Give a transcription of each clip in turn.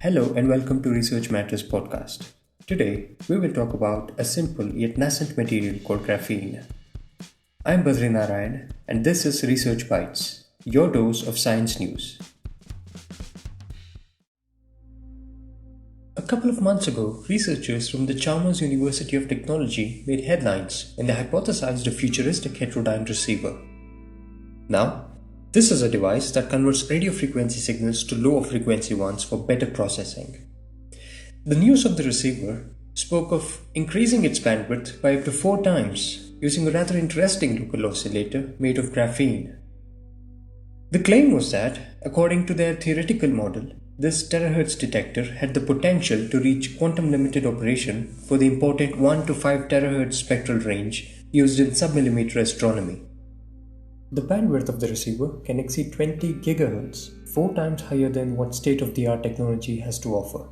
Hello and welcome to Research Matters podcast. Today, we will talk about a simple yet nascent material called graphene. I'm Badrinarayan and this is Research Bites, your dose of science news. A couple of months ago, researchers from the Chalmers University of Technology made headlines when they hypothesized a futuristic heterodyne receiver. Now, this is a device that converts radio frequency signals to lower frequency ones for better processing. The news of the receiver spoke of increasing its bandwidth by up to 4 times using a rather interesting local oscillator made of graphene. The claim was that, according to their theoretical model, this terahertz detector had the potential to reach quantum limited operation for the important 1 to 5 terahertz spectral range used in submillimeter astronomy. The bandwidth of the receiver can exceed 20 GHz, 4 times higher than what state-of-the-art technology has to offer.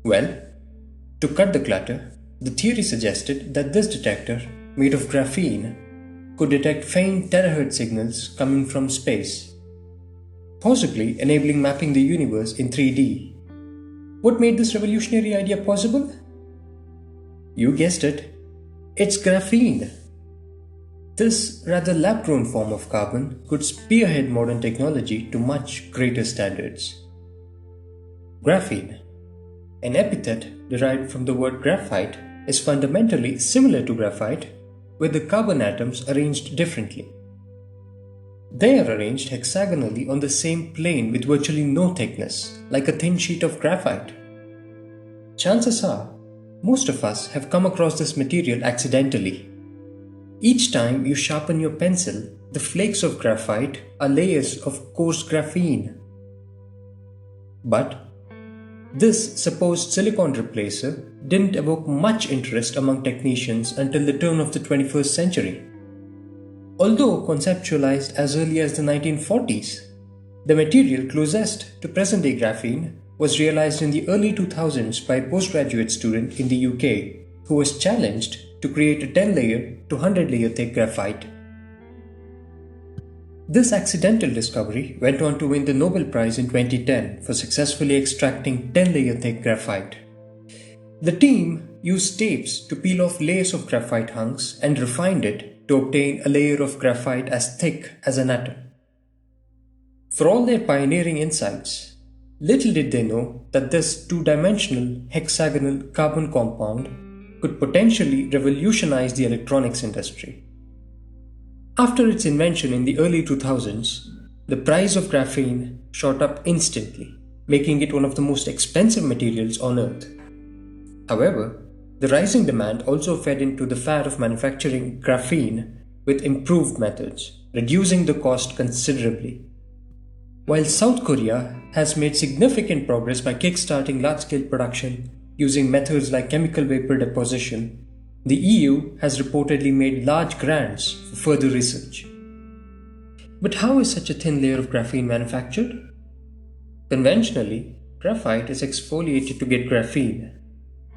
Well, to cut the clutter, the theory suggested that this detector, made of graphene, could detect faint terahertz signals coming from space, possibly enabling mapping the universe in 3D. What made this revolutionary idea possible? You guessed it, it's graphene. This rather lab-grown form of carbon could spearhead modern technology to much greater standards. Graphene, an epithet derived from the word graphite, is fundamentally similar to graphite, with the carbon atoms arranged differently. They are arranged hexagonally on the same plane with virtually no thickness, like a thin sheet of graphite. Chances are, most of us have come across this material accidentally. Each time you sharpen your pencil, the flakes of graphite are layers of coarse graphene. But this supposed silicon replacer didn't evoke much interest among technicians until the turn of the 21st century. Although conceptualized as early as the 1940s, the material closest to present-day graphene was realized in the early 2000s by a postgraduate student in the UK who was challenged to create a 10-layer to 100-layer thick graphite. This accidental discovery went on to win the Nobel Prize in 2010 for successfully extracting 10-layer thick graphite. The team used tapes to peel off layers of graphite hunks and refined it to obtain a layer of graphite as thick as an atom. For all their pioneering insights, little did they know that this two-dimensional hexagonal carbon compound could potentially revolutionize the electronics industry. After its invention in the early 2000s, the price of graphene shot up instantly, making it one of the most expensive materials on Earth. However, the rising demand also fed into the fad of manufacturing graphene with improved methods, reducing the cost considerably. While South Korea has made significant progress by kickstarting large-scale production using methods like chemical vapor deposition, the EU has reportedly made large grants for further research. But how is such a thin layer of graphene manufactured? Conventionally, graphite is exfoliated to get graphene,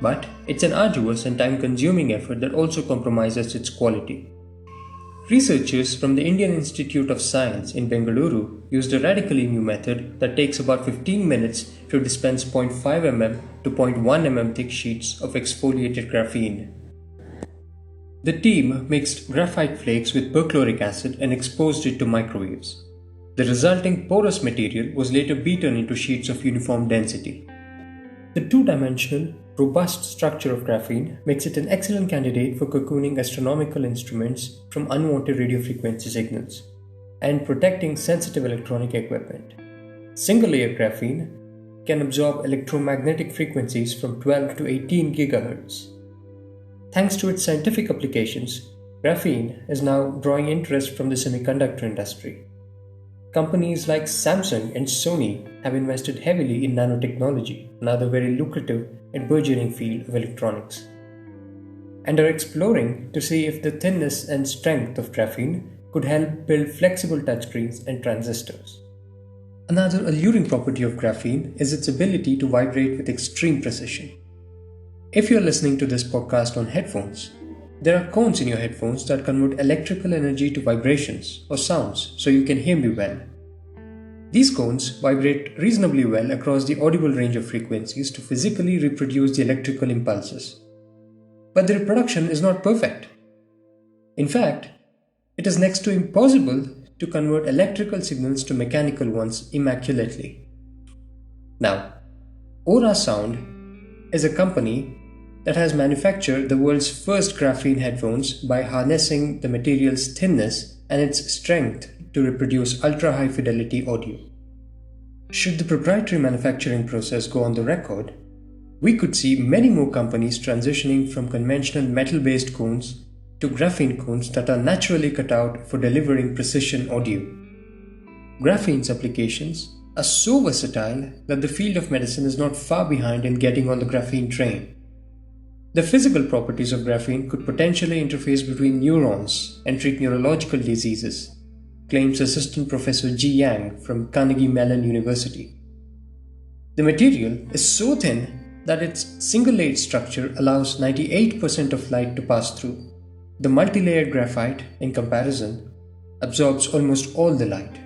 but it's an arduous and time-consuming effort that also compromises its quality. Researchers from the Indian Institute of Science in Bengaluru used a radically new method that takes about 15 minutes to dispense 0.5 mm to 0.1 mm thick sheets of exfoliated graphene. The team mixed graphite flakes with perchloric acid and exposed it to microwaves. The resulting porous material was later beaten into sheets of uniform density. The two-dimensional, robust structure of graphene makes it an excellent candidate for cocooning astronomical instruments from unwanted radio frequency signals and protecting sensitive electronic equipment. Single-layer graphene can absorb electromagnetic frequencies from 12 to 18 GHz. Thanks to its scientific applications, graphene is now drawing interest from the semiconductor industry. Companies like Samsung and Sony have invested heavily in nanotechnology, another very lucrative and burgeoning field of electronics, and are exploring to see if the thinness and strength of graphene could help build flexible touchscreens and transistors. Another alluring property of graphene is its ability to vibrate with extreme precision. If you are listening to this podcast on headphones, there are cones in your headphones that convert electrical energy to vibrations or sounds so you can hear me well. These cones vibrate reasonably well across the audible range of frequencies to physically reproduce the electrical impulses. But the reproduction is not perfect. In fact, it is next to impossible to convert electrical signals to mechanical ones immaculately. Now, Aura Sound is a company that has manufactured the world's first graphene headphones by harnessing the material's thinness and its strength to reproduce ultra-high fidelity audio. Should the proprietary manufacturing process go on the record, we could see many more companies transitioning from conventional metal-based cones to graphene cones that are naturally cut out for delivering precision audio. Graphene's applications are so versatile that the field of medicine is not far behind in getting on the graphene train. The physical properties of graphene could potentially interface between neurons and treat neurological diseases, claims Assistant Professor Ji Yang from Carnegie Mellon University. The material is so thin that its single-layered structure allows 98% of light to pass through. The multi-layered graphite, in comparison, absorbs almost all the light.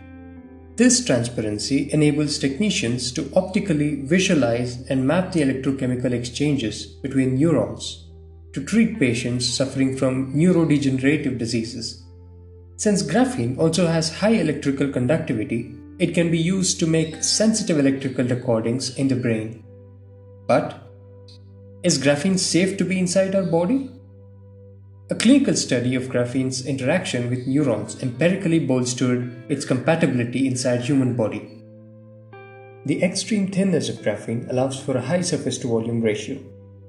This transparency enables technicians to optically visualize and map the electrochemical exchanges between neurons to treat patients suffering from neurodegenerative diseases. Since graphene also has high electrical conductivity, it can be used to make sensitive electrical recordings in the brain. But is graphene safe to be inside our body? A clinical study of graphene's interaction with neurons empirically bolstered its compatibility inside human body. The extreme thinness of graphene allows for a high surface-to-volume ratio,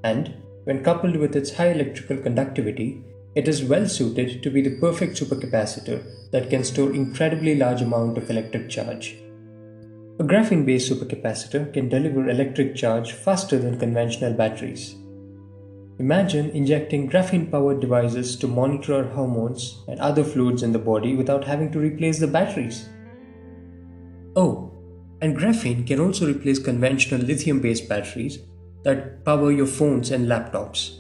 and when coupled with its high electrical conductivity, it is well suited to be the perfect supercapacitor that can store incredibly large amount of electric charge. A graphene-based supercapacitor can deliver electric charge faster than conventional batteries. Imagine injecting graphene-powered devices to monitor our hormones and other fluids in the body without having to replace the batteries. Oh, and graphene can also replace conventional lithium-based batteries that power your phones and laptops.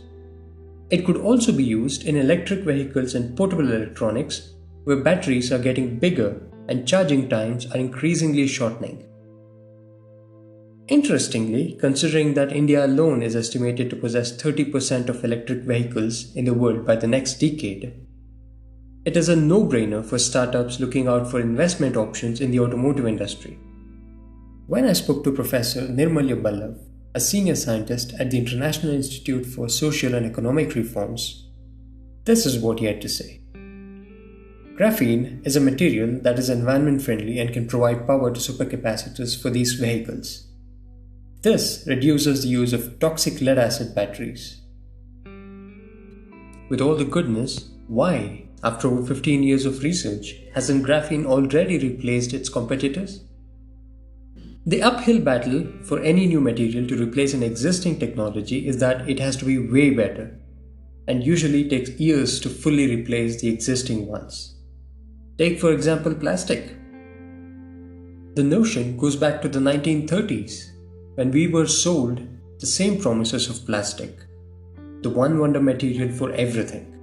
It could also be used in electric vehicles and portable electronics where batteries are getting bigger and charging times are increasingly shortening. Interestingly, considering that India alone is estimated to possess 30% of electric vehicles in the world by the next decade, it is a no-brainer for startups looking out for investment options in the automotive industry. When I spoke to Professor Nirmalya Ballav, a senior scientist at the International Institute for Social and Economic Reforms, this is what he had to say. Graphene is a material that is environment-friendly and can provide power to supercapacitors for these vehicles. This reduces the use of toxic lead-acid batteries. With all the goodness, why, after over 15 years of research, hasn't graphene already replaced its competitors? The uphill battle for any new material to replace an existing technology is that it has to be way better, and usually takes years to fully replace the existing ones. Take for example plastic. The notion goes back to the 1930s, when we were sold the same promises of plastic, the one wonder material for everything.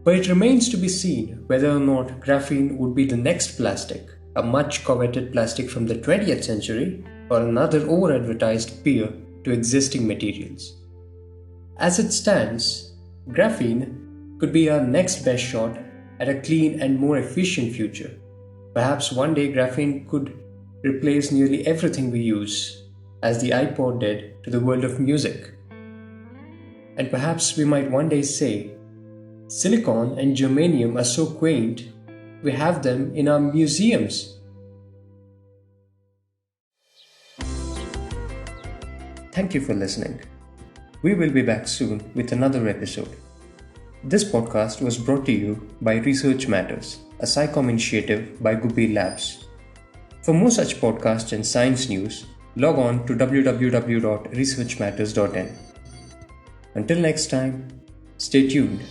But it remains to be seen whether or not graphene would be the next plastic, a much coveted plastic from the 20th century, or another over-advertised peer to existing materials. As it stands, graphene could be our next best shot at a clean and more efficient future. Perhaps one day graphene could replace nearly everything we use, as the iPod did to the world of music. And perhaps we might one day say, silicon and germanium are so quaint, we have them in our museums. Thank you for listening. We will be back soon with another episode. This podcast was brought to you by Research Matters, a SciComm initiative by Gubi Labs. For more such podcasts and science news, log on to www.researchmatters.in. Until next time, stay tuned.